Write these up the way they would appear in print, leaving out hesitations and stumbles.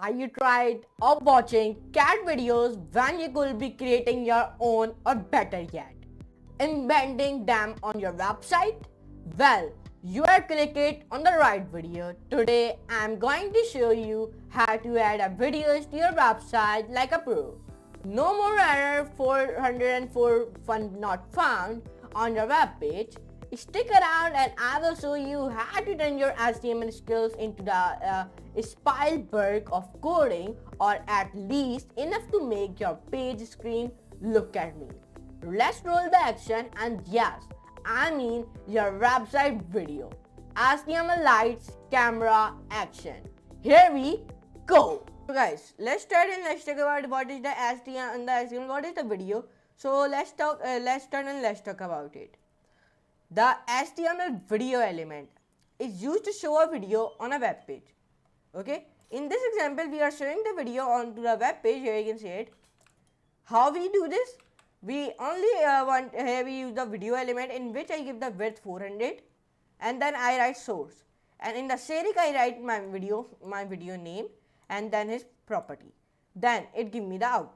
Are you tried of watching cat videos when you could be creating your own, or better yet, embedding them on your website? Well, you are clicked on the right video. Today I'm going to show you how to add a videos to your website like a pro. No more error 404 fund not found on your web page. Stick around and I will show you how to turn your HTML skills into the Spielberg of coding, or at least enough to make your page scream, "Look at me." Let's roll the action, and yes, I mean your website video. HTML lights, camera, action. Here we go. So guys, let's start and let's talk about what is the HTML and the HTML, what is the video. So let's start and let's talk about it. The HTML video element is used to show a video on a web page. Okay, in this example we are showing the video onto the web page. Here you can see it. How we do this? We only here we use the video element, in which I give the width 400 and then I write source, and in the seric I write my video name and then his property. Then it give me the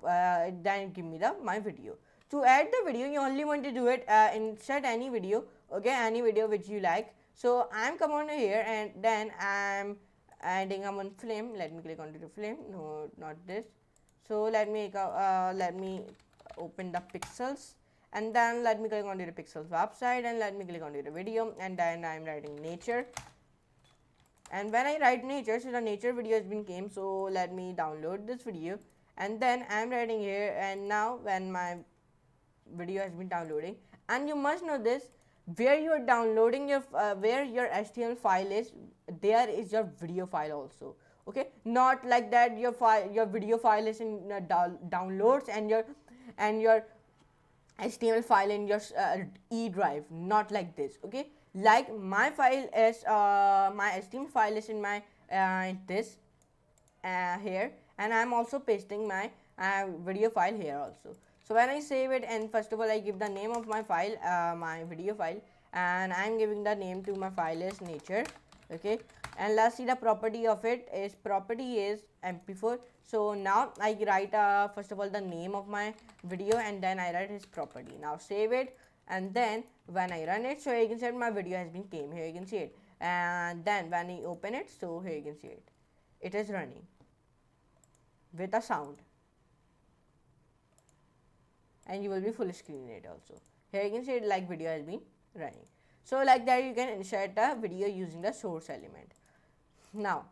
my video. To add the video, you only want to do it insert any video, okay, any video which you like. So I'm come on here and then I'm adding one flame. Let me click onto the flame. No, not this. So let me open the pixels, and then let me click onto the pixels website, and let me click onto the video, and then I'm writing nature. And when I write nature, so the nature video has been came. So let me download this video, and then I'm writing here. And now when my video has been downloading, and you must know this, where you are downloading your where your HTML file is, there is your video file also. Okay, not like that your video file is in downloads and your HTML file in your E drive, not like this. Okay, like my file is my HTML file is in my this here, and I'm also pasting my video file here also. So when I save it, and first of all I give the name of my file, my video file, and I'm giving the name to my file is nature. Okay, and let's see the property of it. Is property is mp4. So now I write first of all the name of my video, and then I write his property. Now save it, and then when I run it, so you can see my video has been came. Here you can see it, and then when I open it, so here you can see it, it is running with a sound, and you will be full screen it also. Here you can see it like video has been running. So like that you can insert the video using the source element. Now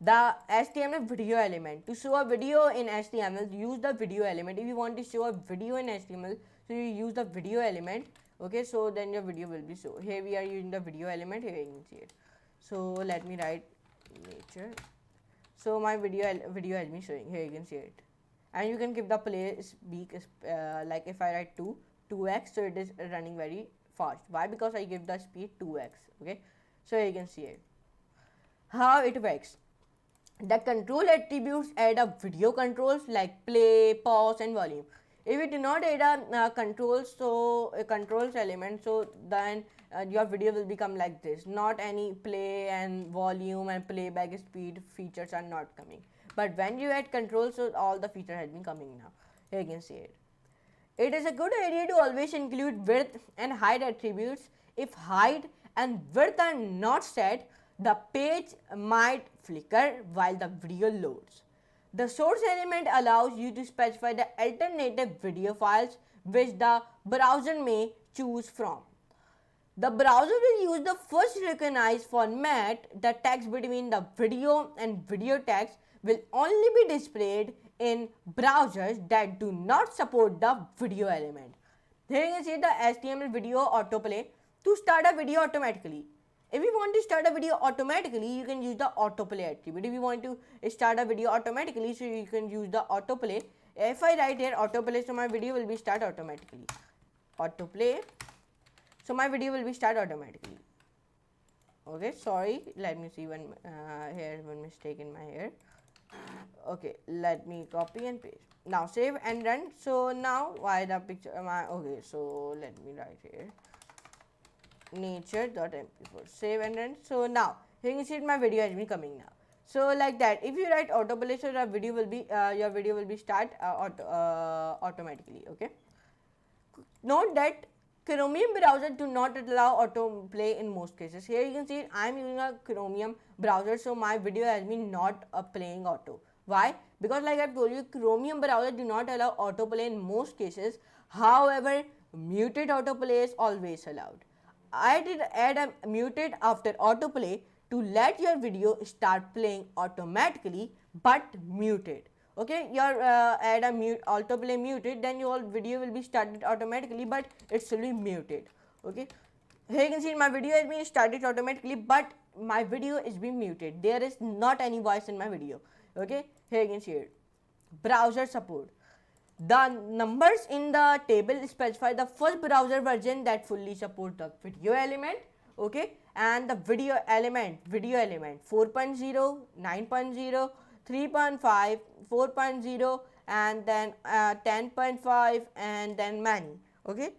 the HTML video element, to show a video in HTML, use the video element. If you want to show a video in HTML, so you use the video element. Okay, so then your video will be shown. Here we are using the video element. Here you can see it. So let me write nature. So my video has been showing. Here you can see it, and you can give the play speak like if I write 2x, so it is running very fast. Why? Because I give the speed 2x. Okay, so you can see it. How it works: the control attributes add up video controls like play, pause, and volume. If you do not add a controls, so a controls element, so then your video will become like this. Not any play and volume and playback speed features are not coming. But when you add controls, so all the feature has been coming now. Here you can see it. It is a good idea to always include width and height attributes. If height and width are not set, the page might flicker while the video loads. The source element allows you to specify the alternative video files which the browser may choose from. The browser will use the first recognized format. The text between the video and video text will only be displayed in browsers that do not support the video element. Here you can see the HTML video autoplay to start a video automatically. If you want to start a video automatically, you can use the autoplay attribute. If you want to start a video automatically, so you can use the autoplay. If I write here autoplay, so my video will be start automatically. Autoplay, so my video will be start automatically. Okay, sorry, let me see one here one mistake in my here. Okay, let me copy and paste. Now save and run. So now why the picture okay, so let me write here nature.mp4, save and run. So now here you can see my video has been coming now. So like that, if you write autoplay, so your video will be start automatically. Okay. Note that Chromium browser do not allow autoplay in most cases. Here you can see I am using a Chromium browser, so my video has been not playing auto. Why? Because like I told you, Chromium browser do not allow autoplay in most cases. However, muted autoplay is always allowed. I did add a muted after autoplay to let your video start playing automatically but muted. Okay, your add a mute autoplay muted, then your video will be started automatically but it will be muted. Okay, here you can see my video has been started automatically but my video is being muted. There is not any voice in my video. Okay, here you can see it. Browser support. The numbers in the table specify the first browser version that fully support the video element. Okay, and the video element 4.0, 9.0, 3.5, 4.0, and then 10.5, and then many. Okay,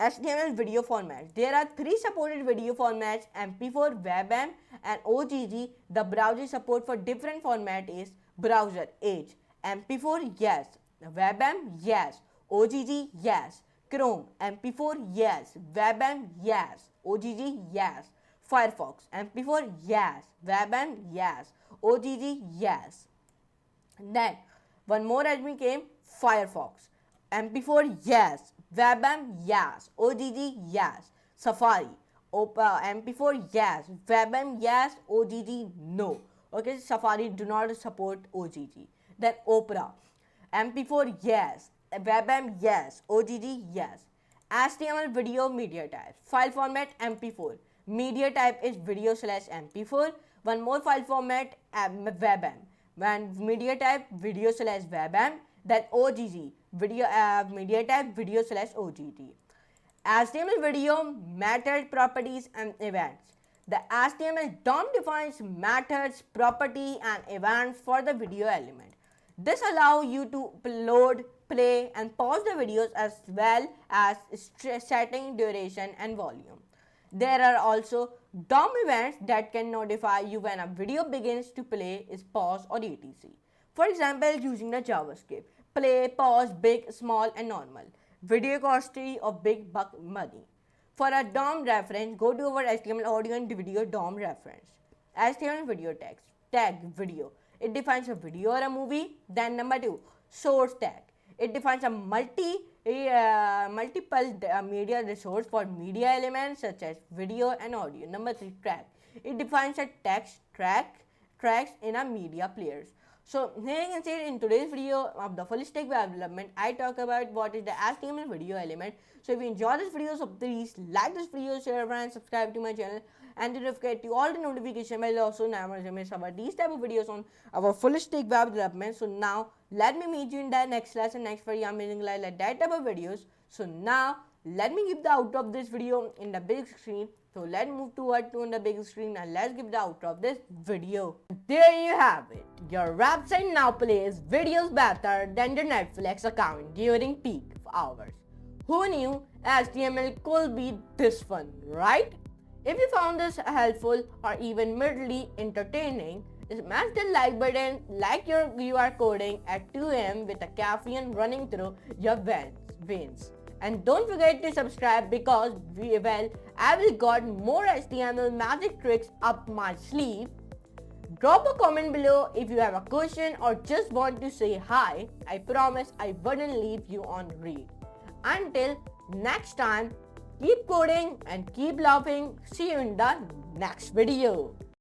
HTML video formats. There are 3 supported video formats: MP4, WebM, and OGG. The browser support for different format is browser age. MP4 yes, WebM yes, OGG yes, Chrome MP4 yes, WebM yes, OGG yes, Firefox MP4 yes, WebM yes, OGG yes. Then one more as we came, Firefox MP4 yes, WebM yes, OGG yes, Safari MP4 yes, WebM yes, OGG no. Okay, Safari do not support OGG. Then Opera MP4 yes, WebM yes, OGG yes. HTML video media types. File format MP4. Media type is video slash MP4. One more file format WebM. When media type video slash WebM. Then OGG video media type video slash OGG. HTML video method properties and events. The HTML DOM defines methods, property, and events for the video element. This allows you to load, play, and pause the videos as well as setting duration and volume. There are also DOM events that can notify you when a video begins to play, is pause, or etc. For example, using the JavaScript, play, pause, big, small, and normal. Video costly of big buck money. For a DOM reference, go to our HTML audio and video DOM reference. HTML video text, tag video. It defines a video or a movie. Then number 2, source tag. It defines a multiple media resource for media elements such as video and audio. Number 3, track. It defines a text tracks in a media players. So here you can see in today's video of the full stack web development, I talk about what is the HTML video element. So if you enjoy this video, so please like this video, share and subscribe to my channel, and don't forget to all the notification bell also never miss about these type of videos on our full stack web development. So now let me meet you in the next lesson, next very amazing like that type of videos. So now let me give the outro of this video in the big screen. So let's move toward to the big screen and let's give the outro of this video. There you have it. Your website now plays videos better than the Netflix account during peak hours. Who knew HTML could be this fun, right? If you found this helpful or even mildly entertaining, smash the like button like you are coding at 2 a.m. with a caffeine running through your veins. And don't forget to subscribe because I will got more HTML magic tricks up my sleeve. Drop a comment below if you have a question or just want to say hi. I promise I wouldn't leave you on read. Until next time, keep coding and keep laughing. See you in the next video.